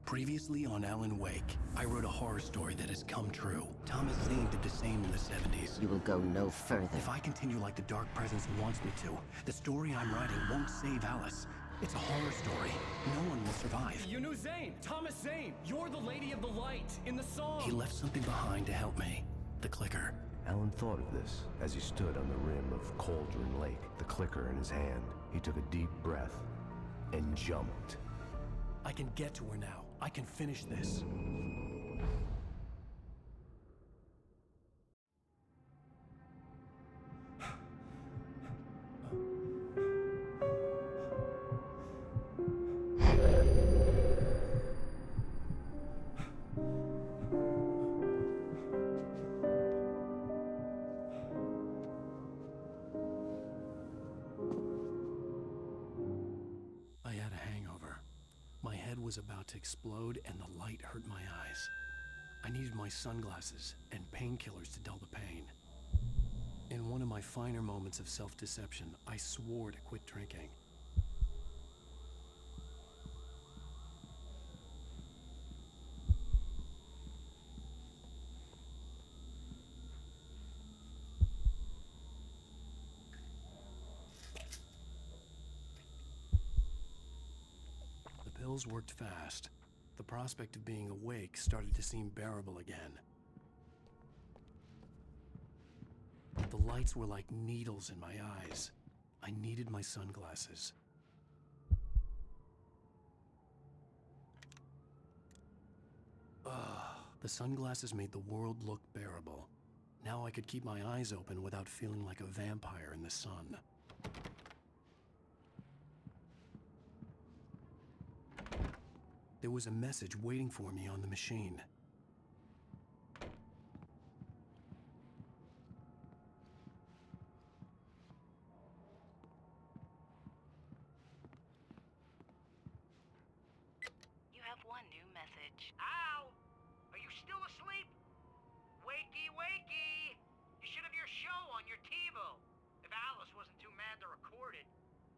Previously on Alan Wake, I wrote a horror story that has come true. Thomas Zane did the same in the 70s. You will go no further. If I continue like the Dark Presence wants me to, the story I'm writing won't save Alice. It's a horror story. No one will survive. You knew Zane! Thomas Zane! You're the Lady of the Light in the song! He left something behind to help me. The clicker. Alan thought of this as he stood on the rim of Cauldron Lake, the clicker in his hand. He took a deep breath and jumped. I can get to her now. I can finish this. I had a hangover. My head was about to explode and the light hurt my eyes. I needed my sunglasses and painkillers to dull the pain. In one of my finer moments of self-deception, I swore to quit drinking. The pills worked fast. The prospect of being awake started to seem bearable again. The lights were like needles in my eyes. I needed my sunglasses. The sunglasses made the world look bearable. Now I could keep my eyes open without feeling like a vampire in the sun. There was a message waiting for me on the machine. You have one new message. Al! Are you still asleep? Wakey, wakey! You should have your show on your TiVo. If Alice wasn't too mad to record it.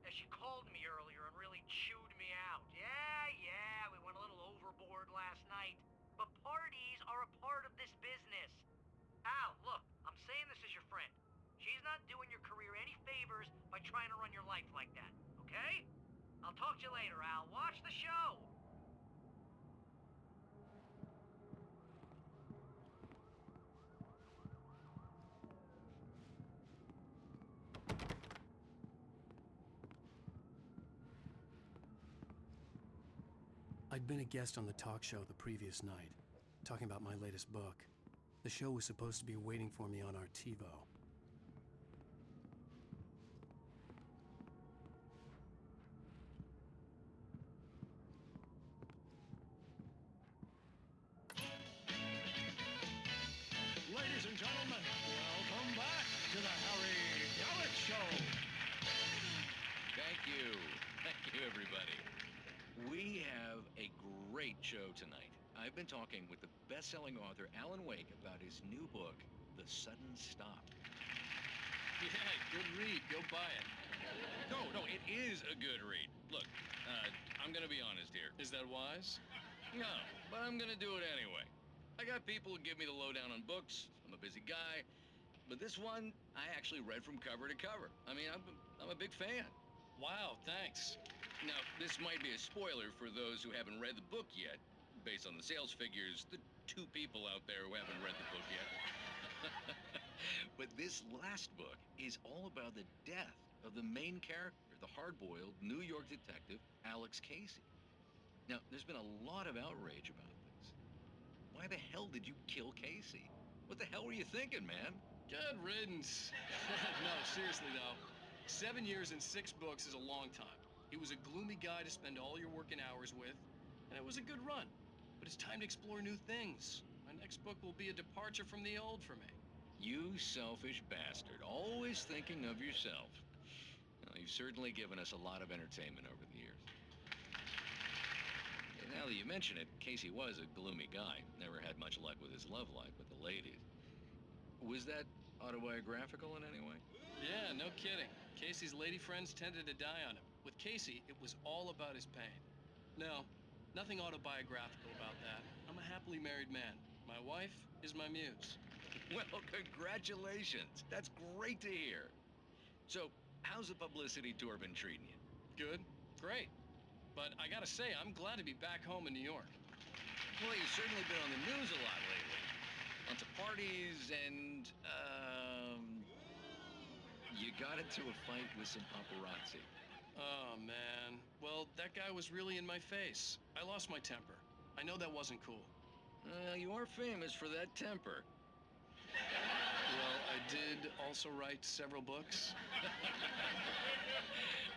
As she called me earlier and really chewed me out. Yeah, we went a little overboard last night. But parties are a part of this business. Al, look, I'm saying this as your friend. She's not doing your career any favors by trying to run your life like that, okay? I'll talk to you later, Al. Watch the show! I'd been a guest on the talk show the previous night, talking about my latest book. The show was supposed to be waiting for me on our TiVo. Ladies and gentlemen, welcome back to the Harry Dalit Show. Thank you. Thank you, everybody. We have a great show tonight. I've been talking with the best-selling author Alan Wake about his new book, The Sudden Stop. Yeah, good read. Go buy it. No, it is a good read. Look, I'm gonna be honest here. Is that wise? No, but I'm gonna do it anyway. I got people who give me the lowdown on books. I'm a busy guy. But this one, I actually read from cover to cover. I mean, I'm a big fan. Wow, thanks. Now, this might be a spoiler for those who haven't read the book yet. Based on the sales figures, the 2 people out there who haven't read the book yet. But this last book is all about the death of the main character, the hard-boiled New York detective, Alex Casey. Now, there's been a lot of outrage about this. Why the hell did you kill Casey? What the hell were you thinking, man? Good riddance. No, seriously, though. 7 years and 6 books is a long time. He was a gloomy guy to spend all your working hours with, and it was a good run. But it's time to explore new things. My next book will be a departure from the old for me. You selfish bastard, always thinking of yourself. Well, you've certainly given us a lot of entertainment over the years. And now that you mention it, Casey was a gloomy guy. Never had much luck with his love life with the ladies. Was that autobiographical in any way? Yeah, no kidding. Casey's lady friends tended to die on him. With Casey, it was all about his pain. No, Nothing autobiographical about that. I'm a happily married man. My wife is my muse. Well, congratulations. That's great to hear. So, how's the publicity tour been treating you? Good? Great. But I gotta say, I'm glad to be back home in New York. Well, you've certainly been on the news a lot lately. Lots of parties and, you got into a fight with some paparazzi. Oh, man. Well, that guy was really in my face. I lost my temper. I know that wasn't cool. You are famous for that temper. Well, I did also write several books.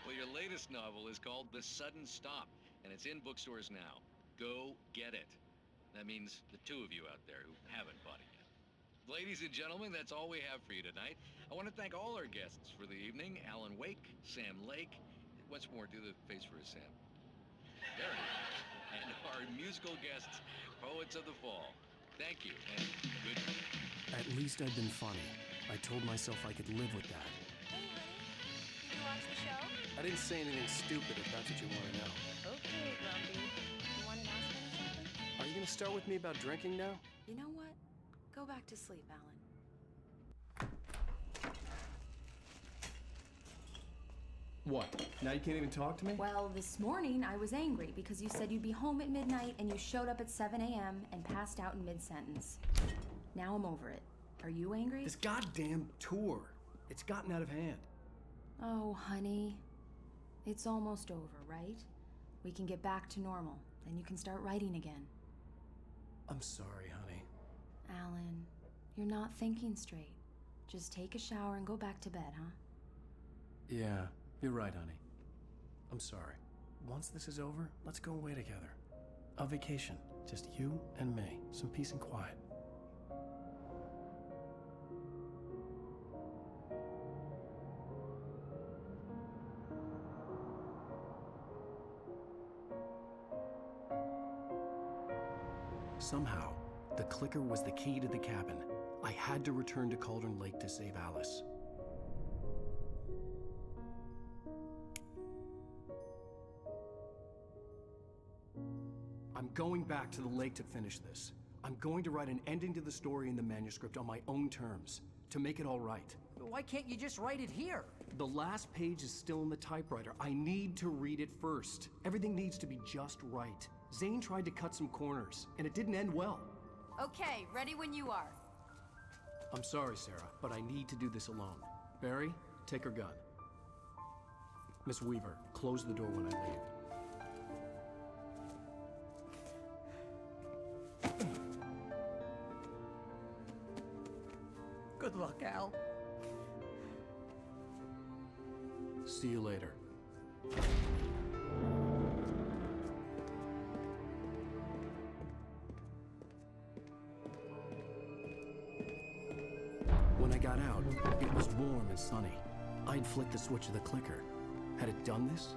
Well, your latest novel is called The Sudden Stop, and it's in bookstores now. Go get it. That means the two of you out there who haven't bought it yet. Ladies and gentlemen, that's all we have for you tonight. I want to thank all our guests for the evening. Alan Wake, Sam Lake. Once more, do the face for a Sam. There it is. And our musical guests, Poets of the Fall. Thank you, and good night. At least I'd been funny. I told myself I could live with that. Hey, honey. Did you watch the show? I didn't say anything stupid if that's what you want to know. Okay, Grumpy. You wanted to ask me something? Are you going to start with me about drinking now? You know what? Go back to sleep, Alan. What? Now you can't even talk to me? Well, this morning I was angry because you said you'd be home at midnight and you showed up at 7 a.m. and passed out in mid-sentence. Now I'm over it. Are you angry? This goddamn tour. It's gotten out of hand. Oh, honey. It's almost over, right? We can get back to normal. Then you can start writing again. I'm sorry, honey. Alan, you're not thinking straight. Just take a shower and go back to bed, huh? Yeah, you're right, honey. I'm sorry. Once this is over, let's go away together. A vacation. Just you and me. Some peace and quiet. Somehow, the clicker was the key to the cabin. I had to return to Cauldron Lake to save Alice. I'm going back to the lake to finish this. I'm going to write an ending to the story in the manuscript on my own terms, to make it all right. Why can't you just write it here? The last page is still in the typewriter. I need to read it first. Everything needs to be just right. Zane tried to cut some corners, and it didn't end well. Okay, ready when you are. I'm sorry, Sarah, but I need to do this alone. Barry, take her gun. Miss Weaver, close the door when I leave. Good luck, Al. See you later. When I got out, it was warm and sunny. I'd flicked the switch of the clicker. Had it done this?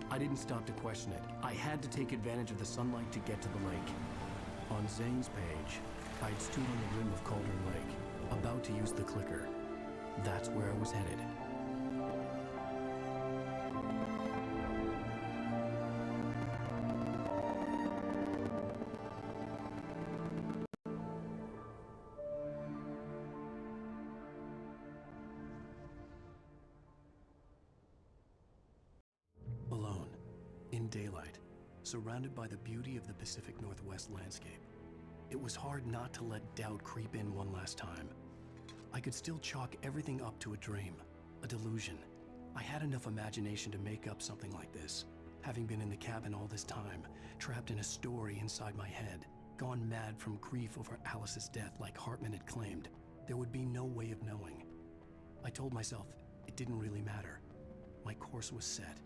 I didn't stop to question it. I had to take advantage of the sunlight to get to the lake. On Zane's page, I'd stood on the rim of Cauldron Lake, about to use the clicker. That's where I was headed. Alone, in daylight, surrounded by the beauty of the Pacific Northwest landscape. It was hard not to let doubt creep in one last time. I could still chalk everything up to a dream, a delusion. I had enough imagination to make up something like this, having been in the cabin all this time, trapped in a story inside my head, gone mad from grief over Alice's death like Hartman had claimed. There would be no way of knowing. I told myself it didn't really matter. My course was set.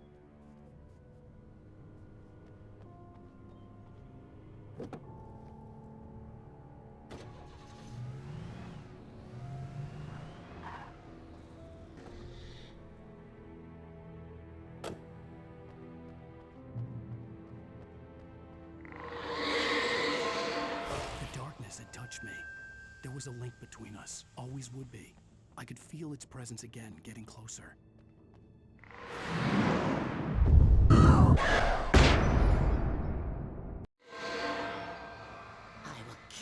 Had touched me. There was a link between us, always would be. I could feel its presence again, getting closer.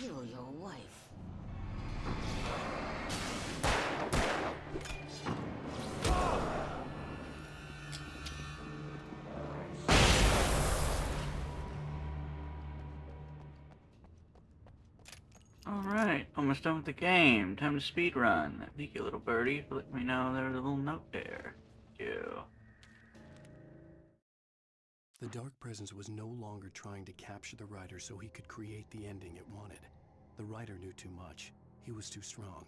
kill your wife. Alright, almost done with the game. Time to speedrun. Thank you, little birdie, for letting me know there was a little note there. Thank you. The Dark Presence was no longer trying to capture the writer so he could create the ending it wanted. The writer knew too much. He was too strong.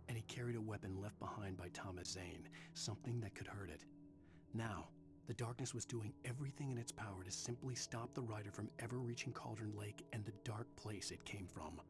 And he carried a weapon left behind by Thomas Zane, something that could hurt it. Now, the darkness was doing everything in its power to simply stop the writer from ever reaching Cauldron Lake and the dark place it came from.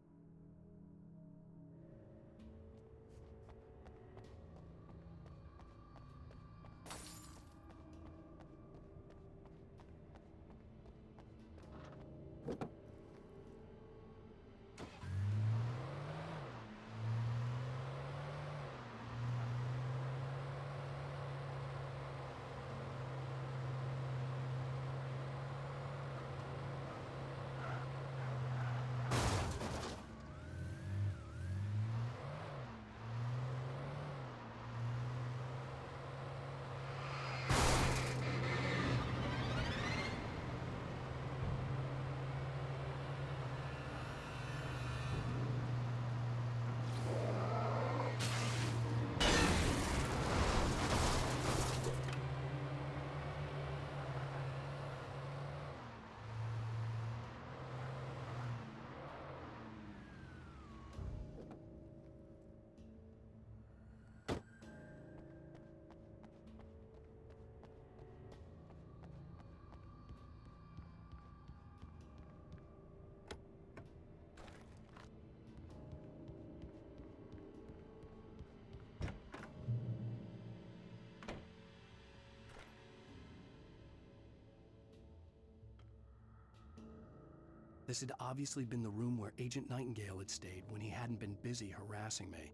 This had obviously been the room where Agent Nightingale had stayed when he hadn't been busy harassing me.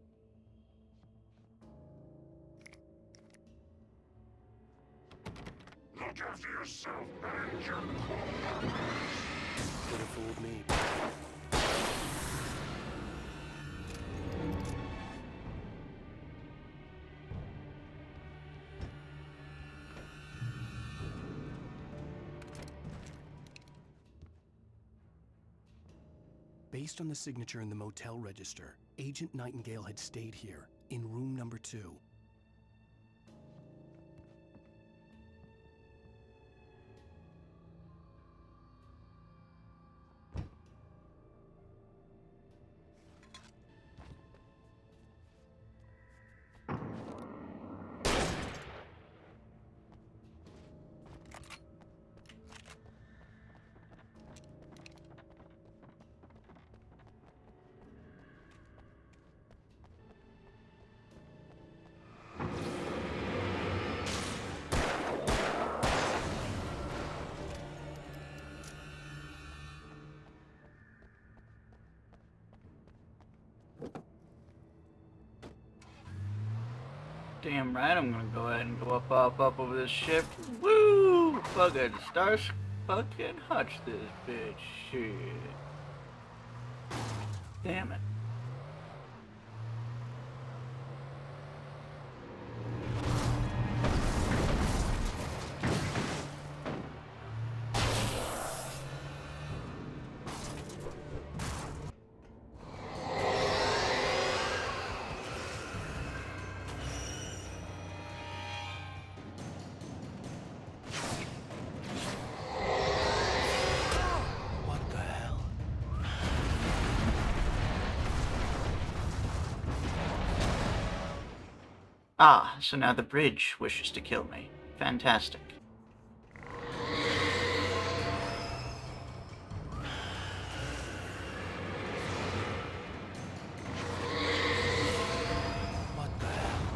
Look after yourself, manager. Could have fooled me. Based on the signature in the motel register, Agent Nightingale had stayed here, in room number 2. Damn right, I'm gonna go ahead and go up over this ship. Woo! Fucking stars fucking hutch this bitch. Shit. Damn it. Ah, so now the bridge wishes to kill me. Fantastic. What the hell?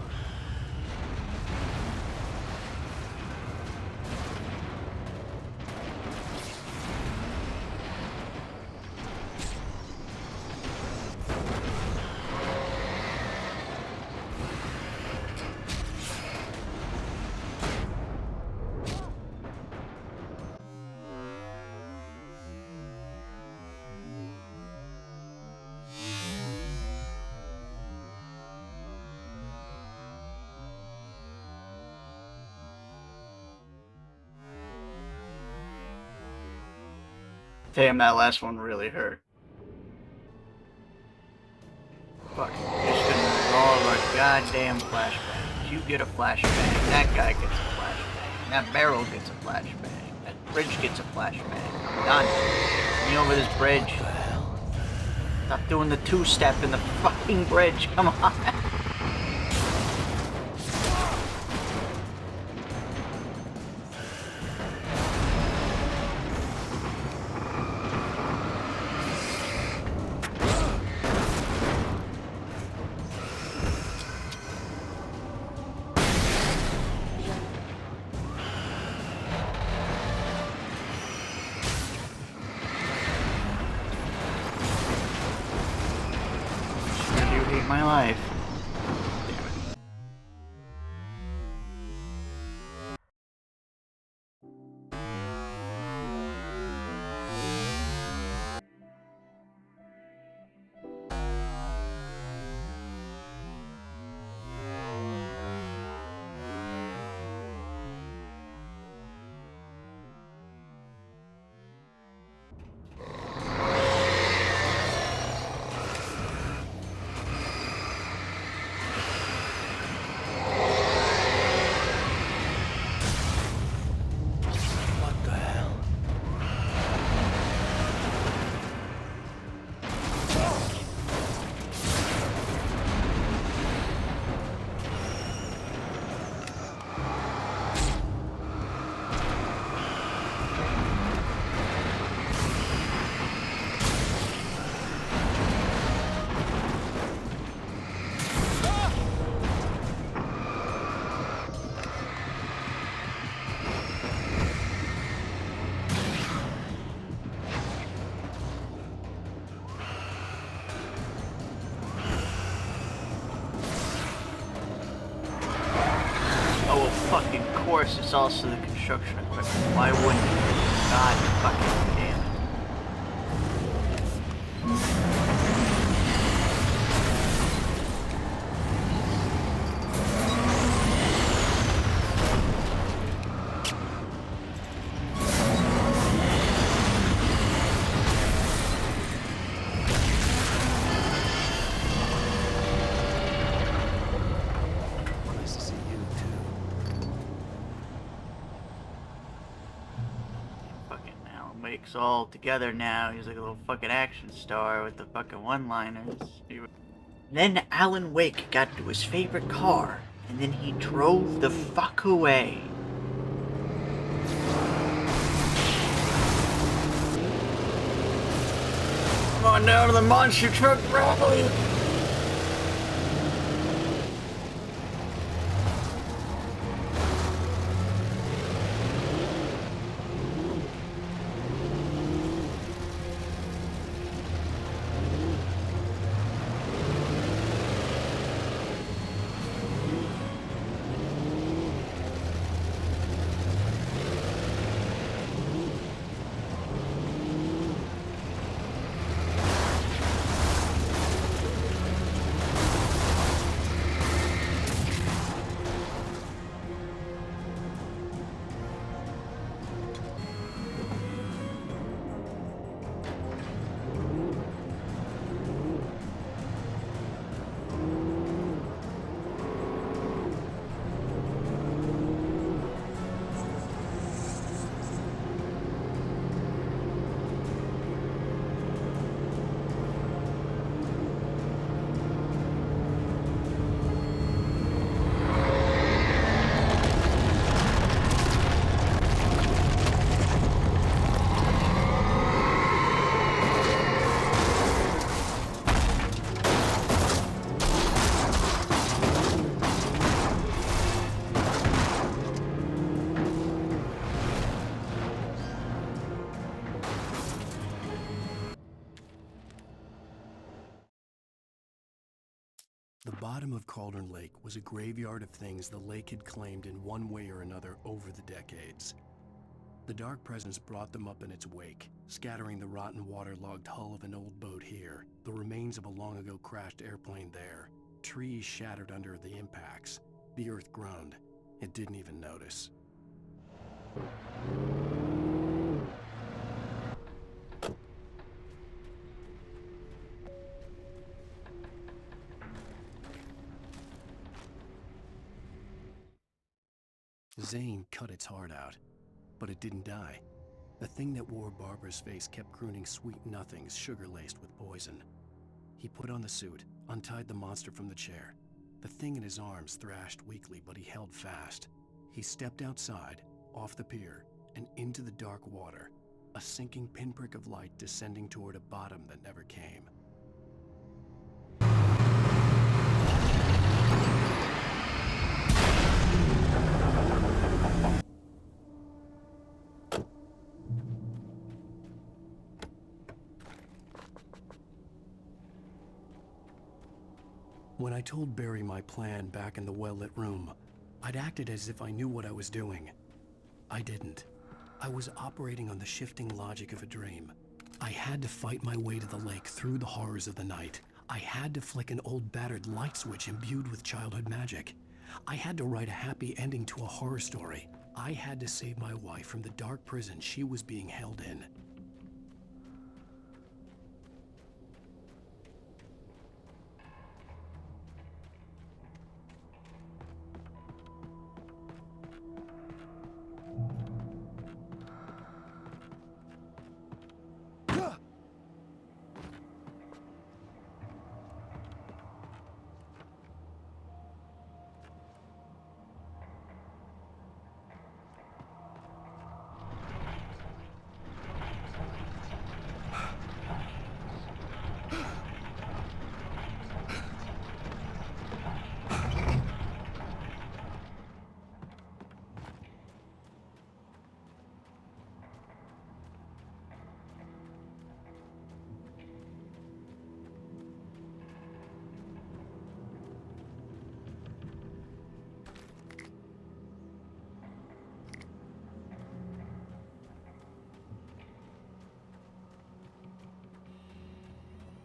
Damn, that last one really hurt. Fuck. Just gonna use all of our goddamn flashbangs. You get a flashbang. That guy gets a flashbang. That barrel gets a flashbang. That bridge gets a flashbang. I'm done. Get me over this bridge. Stop doing the two-step in the fucking bridge. Come on. My life. Fucking course, it's also the construction equipment. Why wouldn't it? God fucking damn it. Nice to see you too. Fucking Alan Wake's all together now. He's like a little fucking action star with the fucking one-liners. Then Alan Wake got into his favorite car, and then he drove the fuck away. Come on down to the monster truck rally! The bottom of Cauldron Lake was a graveyard of things the lake had claimed in one way or another over the decades. The Dark Presence brought them up in its wake, scattering the rotten waterlogged hull of an old boat here, the remains of a long-ago crashed airplane there, trees shattered under the impacts. The earth groaned. It didn't even notice. Zane cut its heart out, but it didn't die. The thing that wore Barbara's face kept crooning sweet nothings sugar-laced with poison. He put on the suit, untied the monster from the chair. The thing in his arms thrashed weakly, but he held fast. He stepped outside, off the pier, and into the dark water, a sinking pinprick of light descending toward a bottom that never came. When I told Barry my plan back in the well-lit room, I'd acted as if I knew what I was doing. I didn't. I was operating on the shifting logic of a dream. I had to fight my way to the lake through the horrors of the night. I had to flick an old battered light switch imbued with childhood magic. I had to write a happy ending to a horror story. I had to save my wife from the dark prison she was being held in.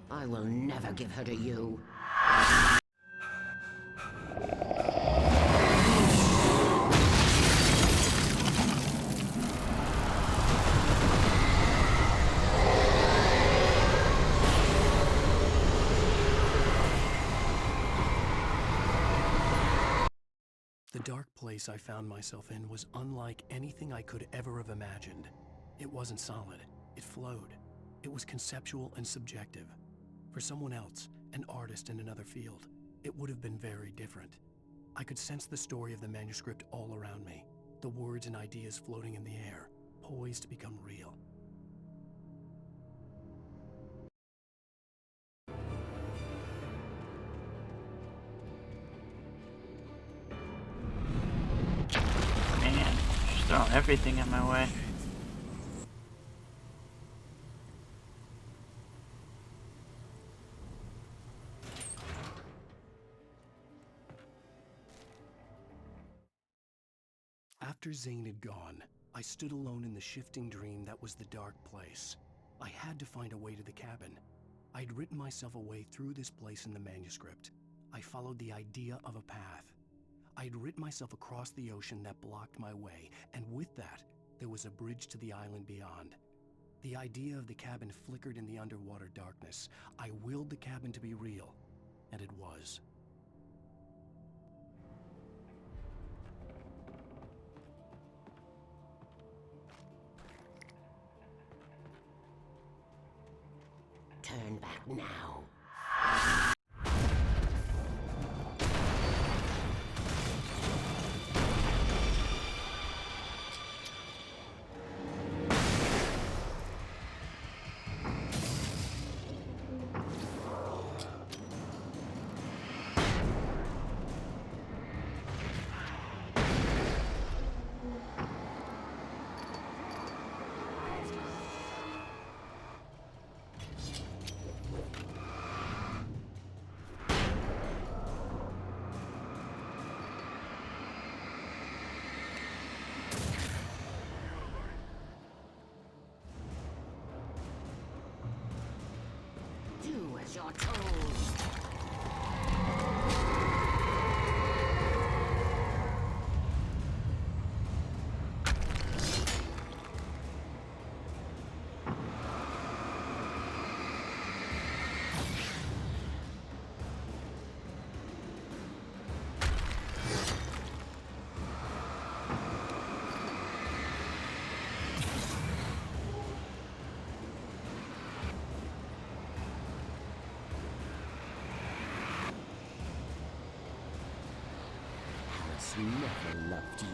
I will never give her to you. The dark place I found myself in was unlike anything I could ever have imagined. It wasn't solid. It flowed. It was conceptual and subjective. For someone else, an artist in another field, it would have been very different. I could sense the story of the manuscript all around me, the words and ideas floating in the air, poised to become real. Man, just throwing everything in my way. After Zane had gone, I stood alone in the shifting dream that was the dark place. I had to find a way to the cabin. I'd written myself a way through this place in the manuscript. I followed the idea of a path. I'd written myself across the ocean that blocked my way, and with that, there was a bridge to the island beyond. The idea of the cabin flickered in the underwater darkness. I willed the cabin to be real, and it was. Turn back now. Do as you're told. never loved you.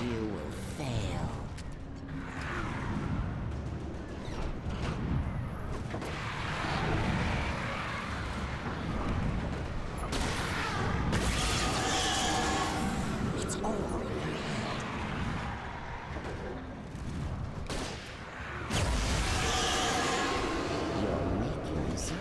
You will fail. It's all in your head. You're making this up.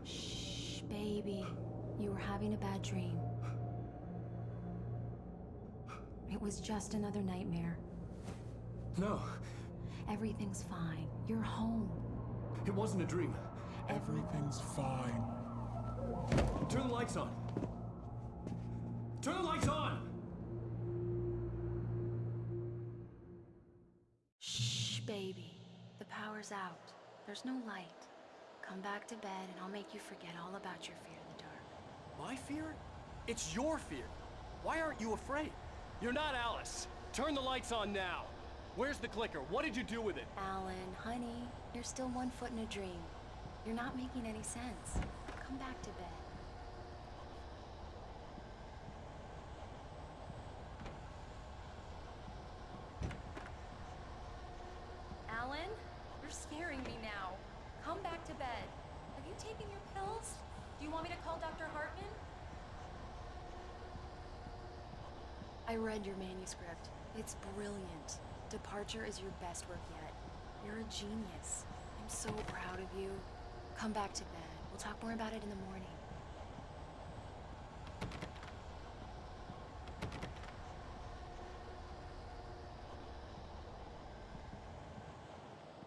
Shh, baby. You were having a bad dream. It was just another nightmare. No, Everything's fine. You're home. it wasn't a dream. Everything's fine. Turn the lights on. Turn the lights on! Shh, baby. The power's out. There's no light. Come back to bed and I'll make you forget all about your fear of the dark. My fear? It's your fear. Why aren't you afraid? You're not Alice. Turn the lights on now. Where's the clicker? What did you do with it? Alan, honey, you're still 1 foot in a dream. You're not making any sense. Come back to bed. Alan, you're scaring me now. Come back to bed. Have you taken your pills? Do you want me to call Dr. Hartman? I read your manuscript. It's brilliant. Departure is your best work yet. You're a genius. I'm so proud of you. Come back to bed. We'll talk more about it in the morning.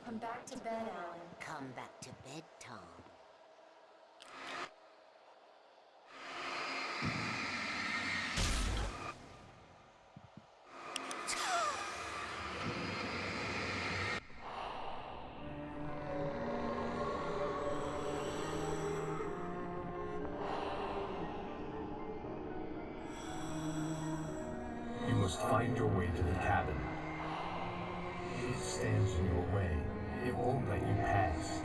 Come back to bed, Alan. Come back to bed, Tom. stands in your way, it won't let you pass.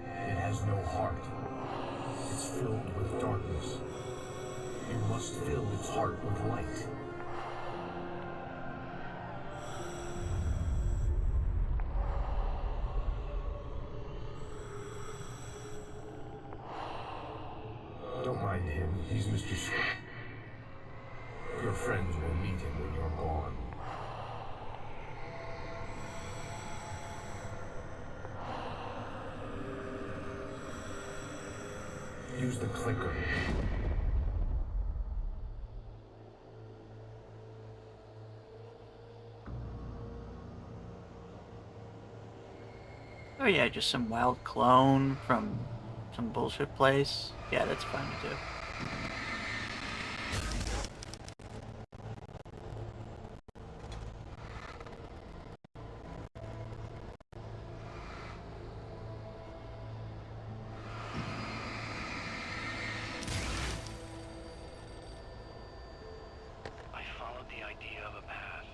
It has no heart. It's filled with darkness. You must fill its heart with light. Don't mind him. He's Mr. Swift. Your friends will meet him when you're gone. Use the clicker. Oh yeah, just some wild clone from some bullshit place. Yeah, that's fine to do. I followed the idea of a path.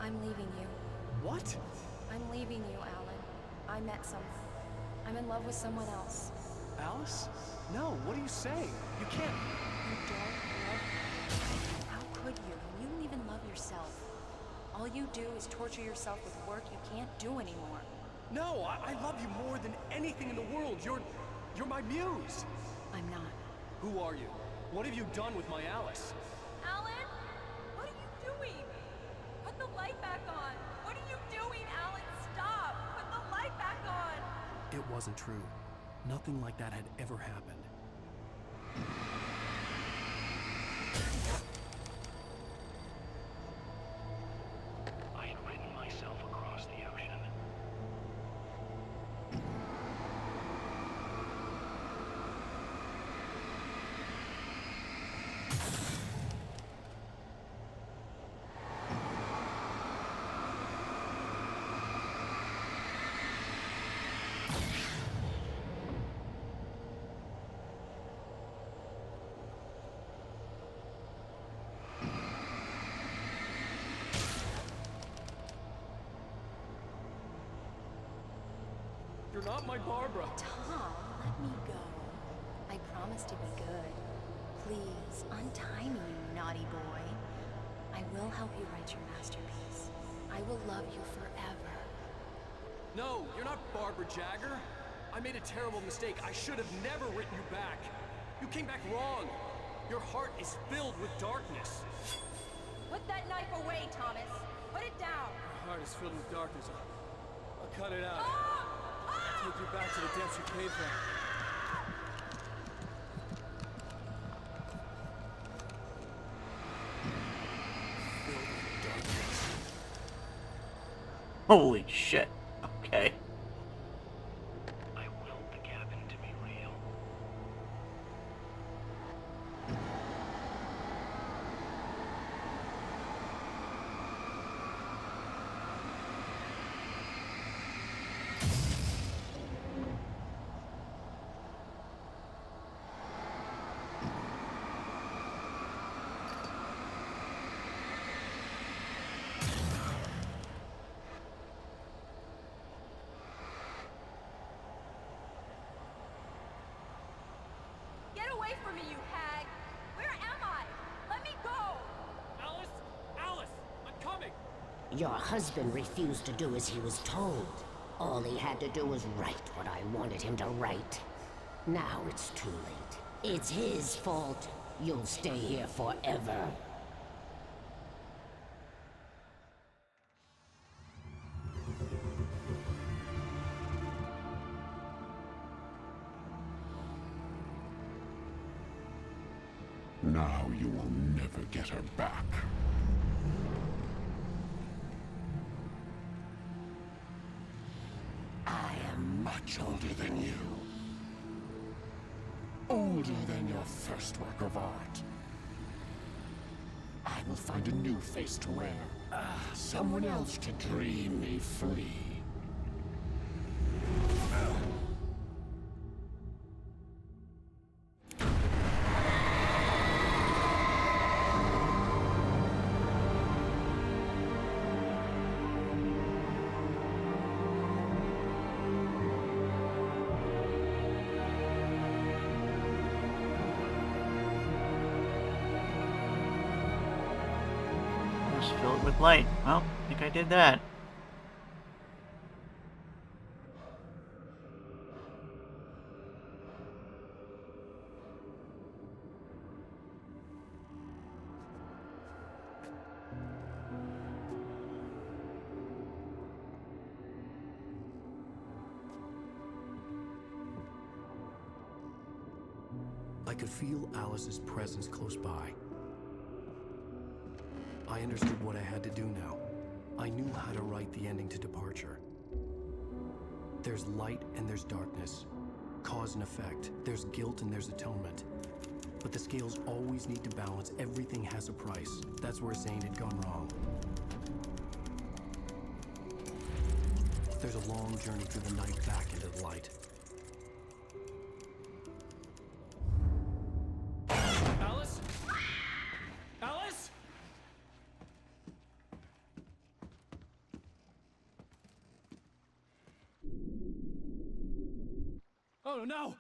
I'm leaving you. What? I'm leaving you, Alan. I met someone. I'm in love with someone else. Alice? No, what are you saying? You can't. You don't love me. How could you? You don't even love yourself. All you do is torture yourself with work you can't do anymore. No, I love you more than anything in the world. You're my muse. I'm not. Who are you? What have you done with my Alice? Alan? What are you doing? Put the light back on. What are you doing, Alan? Stop. Put the light back on. It wasn't true. Nothing like that had ever happened. I had written myself across the ocean. You're not my Barbara. Tom, let me go. I promise to be good. Please, untie me, you naughty boy. I will help you write your masterpiece. I will love you forever. No, you're not Barbara Jagger. I made a terrible mistake. I should have never written you back. You came back wrong. Your heart is filled with darkness. Put that knife away, Thomas. Put it down. My heart is filled with darkness. I'll cut it out. Ah! I'll take you back to the depths you came from. Filled with darkness. Holy shit. Okay. I willed the cabin to be real. Get away from me, you hag! Where am I? Let me go! Alice! Alice! I'm coming! Your husband refused to do as he was told. All he had to do was write what I wanted him to write. Now it's too late. It's his fault. You'll stay here forever. Now you will never get her back. I am much older than you. older than your first work of art. I will find a new face to wear. Someone else to dream me free. Fill it with light. Well, I think I did that. I could feel Alice's presence close by. I understood what I had to do now. I knew how to write the ending to Departure. There's light and there's darkness. Cause and effect. There's guilt and there's atonement. But the scales always need to balance. Everything has a price. That's where Zane had gone wrong. There's a long journey through the night back into the light. Alice? Alice? Oh no!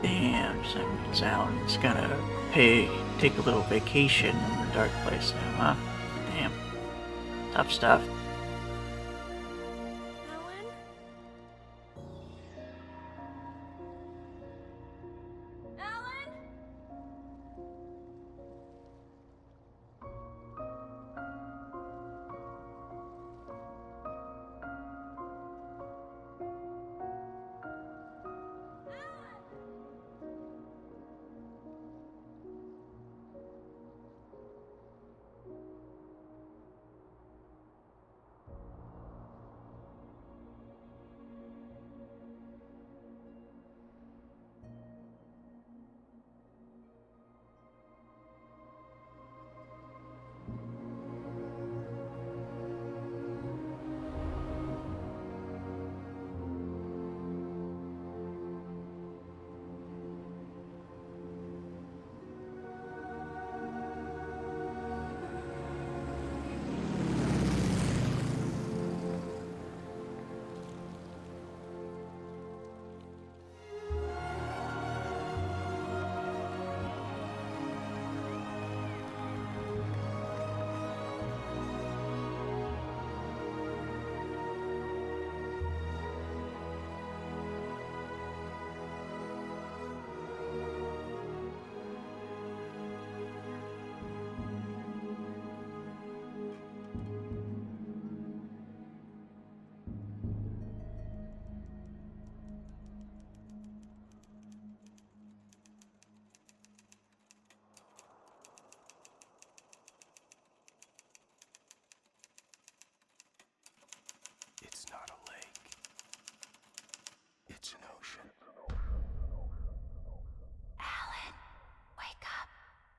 Damn, 7 minutes out. It's gonna take a little vacation in the dark place now, huh? Damn. Tough stuff.